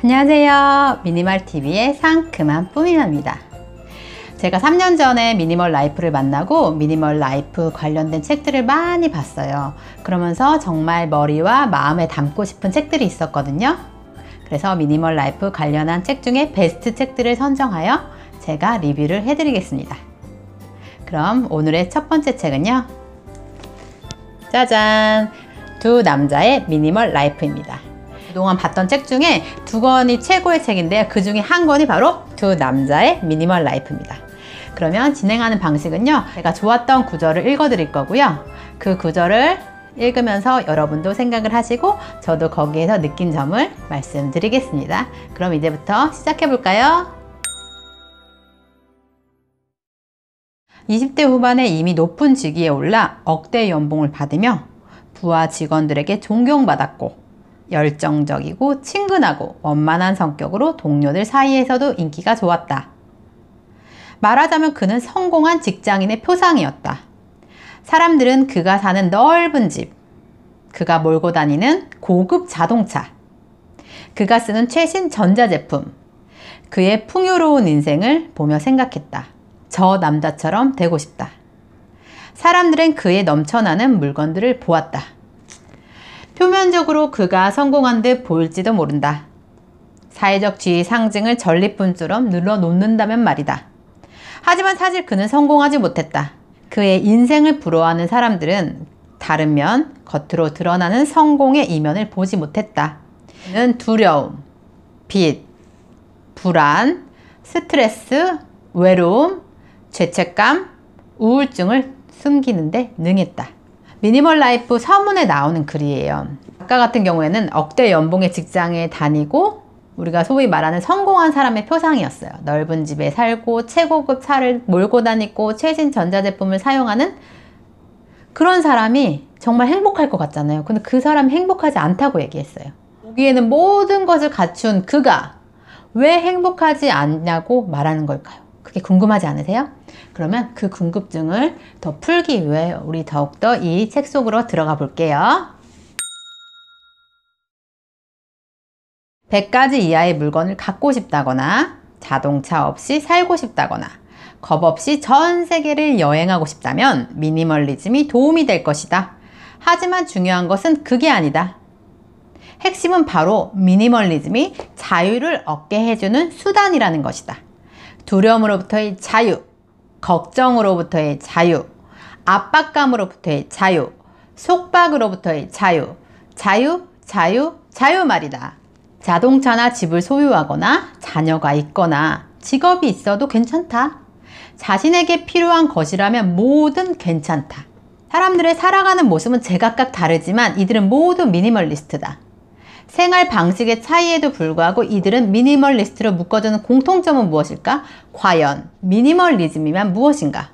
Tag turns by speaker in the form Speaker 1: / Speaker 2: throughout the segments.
Speaker 1: 안녕하세요. 미니멀TV의 상큼한 뿌미입니다. 제가 3년 전에 미니멀 라이프를 만나고 미니멀 라이프 관련된 책들을 많이 봤어요. 그러면서 정말 머리와 마음에 담고 싶은 책들이 있었거든요. 그래서 미니멀 라이프 관련한 책 중에 베스트 책들을 선정하여 제가 리뷰를 해드리겠습니다. 그럼 오늘의 첫 번째 책은요, 짜잔! 두 남자의 미니멀 라이프입니다. 그동안 봤던 책 중에 두 권이 최고의 책인데요. 그 중에 한 권이 바로 두 남자의 미니멀 라이프입니다. 그러면 진행하는 방식은요, 제가 좋았던 구절을 읽어 드릴 거고요. 그 구절을 읽으면서 여러분도 생각을 하시고 저도 거기에서 느낀 점을 말씀드리겠습니다. 그럼 이제부터 시작해 볼까요? 20대 후반에 이미 높은 직위에 올라 억대 연봉을 받으며 부하 직원들에게 존경받았고 열정적이고 친근하고 원만한 성격으로 동료들 사이에서도 인기가 좋았다. 말하자면 그는 성공한 직장인의 표상이었다. 사람들은 그가 사는 넓은 집, 그가 몰고 다니는 고급 자동차, 그가 쓰는 최신 전자제품, 그의 풍요로운 인생을 보며 생각했다. 저 남자처럼 되고 싶다. 사람들은 그의 넘쳐나는 물건들을 보았다. 표면적으로 그가 성공한 듯 보일지도 모른다. 사회적 지위 상징을 전리품처럼 눌러놓는다면 말이다. 하지만 사실 그는 성공하지 못했다. 그의 인생을 부러워하는 사람들은 다른 면, 겉으로 드러나는 성공의 이면을 보지 못했다. 그는 두려움, 빚, 불안, 스트레스, 외로움, 죄책감, 우울증을 숨기는데 능했다. 미니멀 라이프 서문에 나오는 글이에요. 아까 같은 경우에는 억대 연봉의 직장에 다니고 우리가 소위 말하는 성공한 사람의 표상이었어요. 넓은 집에 살고 최고급 차를 몰고 다니고 최신 전자제품을 사용하는 그런 사람이 정말 행복할 것 같잖아요. 근데 그 사람이 행복하지 않다고 얘기했어요. 보기에는 모든 것을 갖춘 그가 왜 행복하지 않냐고 말하는 걸까요? 그게 궁금하지 않으세요? 그러면 그 궁금증을 더 풀기 위해 우리 더욱더 이 책 속으로 들어가 볼게요. 100가지 이하의 물건을 갖고 싶다거나 자동차 없이 살고 싶다거나 겁 없이 전 세계를 여행하고 싶다면 미니멀리즘이 도움이 될 것이다. 하지만 중요한 것은 그게 아니다. 핵심은 바로 미니멀리즘이 자유를 얻게 해주는 수단이라는 것이다. 두려움으로부터의 자유, 걱정으로부터의 자유, 압박감으로부터의 자유, 속박으로부터의 자유, 자유 말이다. 자동차나 집을 소유하거나 자녀가 있거나 직업이 있어도 괜찮다. 자신에게 필요한 것이라면 뭐든 괜찮다. 사람들의 살아가는 모습은 제각각 다르지만 이들은 모두 미니멀리스트다. 생활 방식의 차이에도 불구하고 이들은 미니멀리스트로 묶어주는 공통점은 무엇일까? 과연 미니멀리즘이란 무엇인가?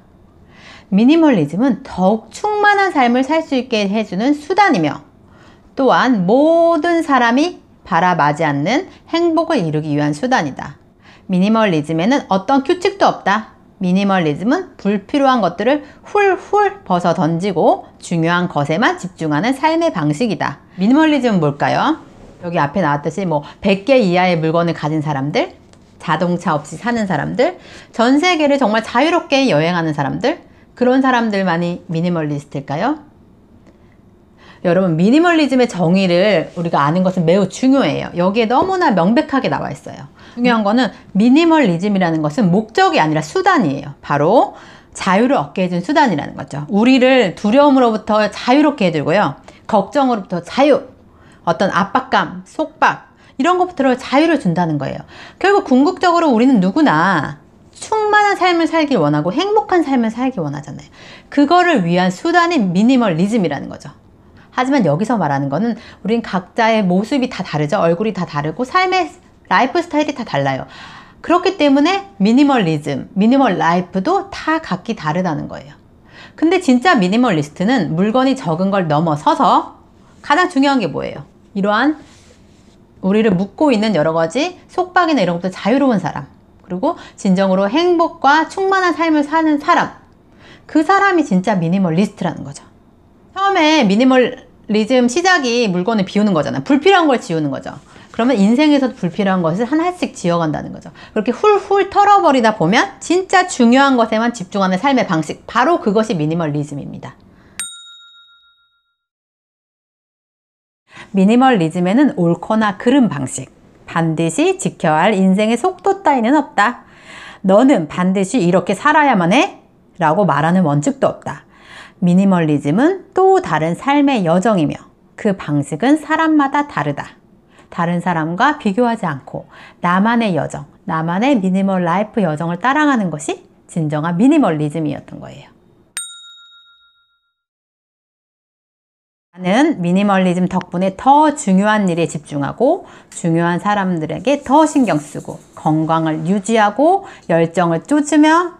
Speaker 1: 미니멀리즘은 더욱 충만한 삶을 살 수 있게 해주는 수단이며 또한 모든 사람이 바라마지 않는 행복을 이루기 위한 수단이다. 미니멀리즘에는 어떤 규칙도 없다. 미니멀리즘은 불필요한 것들을 훌훌 벗어 던지고 중요한 것에만 집중하는 삶의 방식이다. 미니멀리즘은 뭘까요? 여기 앞에 나왔듯이 100개 이하의 물건을 가진 사람들, 자동차 없이 사는 사람들, 전 세계를 정말 자유롭게 여행하는 사람들, 그런 사람들만이 미니멀리스트일까요? 여러분, 미니멀리즘의 정의를 우리가 아는 것은 매우 중요해요. 여기에 너무나 명백하게 나와 있어요. 중요한 거는 미니멀리즘이라는 것은 목적이 아니라 수단이에요. 바로 자유를 얻게 해준 수단이라는 거죠. 우리를 두려움으로부터 자유롭게 해주고요. 걱정으로부터 자유, 어떤 압박감, 속박 이런 것부터 자유를 준다는 거예요. 결국 궁극적으로 우리는 누구나 충만한 삶을 살길 원하고 행복한 삶을 살길 원하잖아요. 그거를 위한 수단이 미니멀리즘이라는 거죠. 하지만 여기서 말하는 거는 우린 각자의 모습이 다 다르죠. 얼굴이 다 다르고 삶의 라이프 스타일이 다 달라요. 그렇기 때문에 미니멀리즘, 미니멀 라이프도 다 각기 다르다는 거예요. 근데 진짜 미니멀리스트는 물건이 적은 걸 넘어서서 가장 중요한 게 뭐예요? 이러한 우리를 묶고 있는 여러 가지 속박이나 이런 것도 자유로운 사람, 그리고 진정으로 행복과 충만한 삶을 사는 사람, 그 사람이 진짜 미니멀리스트라는 거죠. 처음에 미니멀리즘 시작이 물건을 비우는 거잖아요. 불필요한 걸 지우는 거죠. 그러면 인생에서 불필요한 것을 하나씩 지워간다는 거죠. 그렇게 훌훌 털어버리다 보면 진짜 중요한 것에만 집중하는 삶의 방식, 바로 그것이 미니멀리즘입니다. 미니멀리즘에는 옳거나 그른 방식, 반드시 지켜야 할 인생의 속도 따위는 없다. 너는 반드시 이렇게 살아야만 해? 라고 말하는 원칙도 없다. 미니멀리즘은 또 다른 삶의 여정이며 그 방식은 사람마다 다르다. 다른 사람과 비교하지 않고 나만의 여정, 나만의 미니멀 라이프 여정을 따라가는 것이 진정한 미니멀리즘이었던 거예요. 나는 미니멀리즘 덕분에 더 중요한 일에 집중하고 중요한 사람들에게 더 신경 쓰고 건강을 유지하고 열정을 쫓으며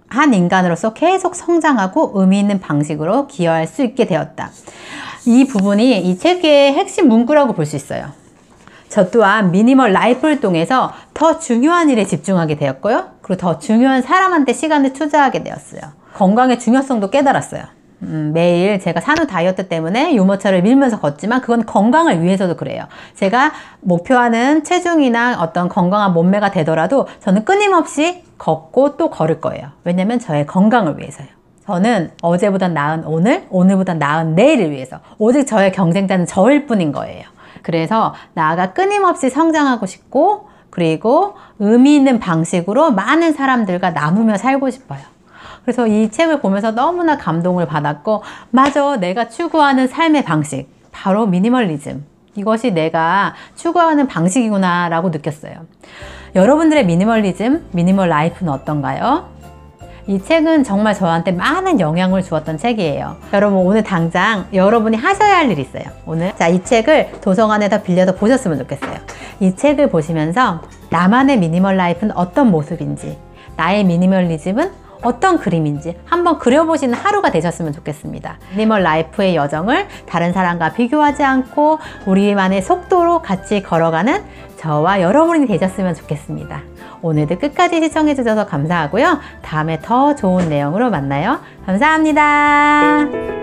Speaker 1: 한 인간으로서 계속 성장하고 의미 있는 방식으로 기여할 수 있게 되었다. 이 부분이 이 책의 핵심 문구라고 볼 수 있어요. 저 또한 미니멀 라이프를 통해서 더 중요한 일에 집중하게 되었고요. 그리고 더 중요한 사람한테 시간을 투자하게 되었어요. 건강의 중요성도 깨달았어요. 매일 제가 산후 다이어트 때문에 유모차를 밀면서 걷지만 그건 건강을 위해서도 그래요. 제가 목표하는 체중이나 어떤 건강한 몸매가 되더라도 저는 끊임없이 걷고 또 걸을 거예요. 왜냐면 저의 건강을 위해서요. 저는 어제보다 나은 오늘, 오늘보다 나은 내일을 위해서, 오직 저의 경쟁자는 저일 뿐인 거예요. 그래서 나아가 끊임없이 성장하고 싶고, 그리고 의미 있는 방식으로 많은 사람들과 나누며 살고 싶어요. 그래서 이 책을 보면서 너무나 감동을 받았고, 맞아, 내가 추구하는 삶의 방식, 바로 미니멀리즘, 이것이 내가 추구하는 방식이구나 라고 느꼈어요. 여러분들의 미니멀리즘, 미니멀 라이프는 어떤가요? 이 책은 정말 저한테 많은 영향을 주었던 책이에요. 여러분, 오늘 당장 여러분이 하셔야 할 일이 있어요. 오늘 이 책을 도서관에서 빌려서 보셨으면 좋겠어요. 이 책을 보시면서 나만의 미니멀 라이프는 어떤 모습인지, 나의 미니멀리즘은 어떤 그림인지 한번 그려보시는 하루가 되셨으면 좋겠습니다. 미니멀 라이프의 여정을 다른 사람과 비교하지 않고 우리만의 속도로 같이 걸어가는 저와 여러분이 되셨으면 좋겠습니다. 오늘도 끝까지 시청해 주셔서 감사하고요. 다음에 더 좋은 내용으로 만나요. 감사합니다.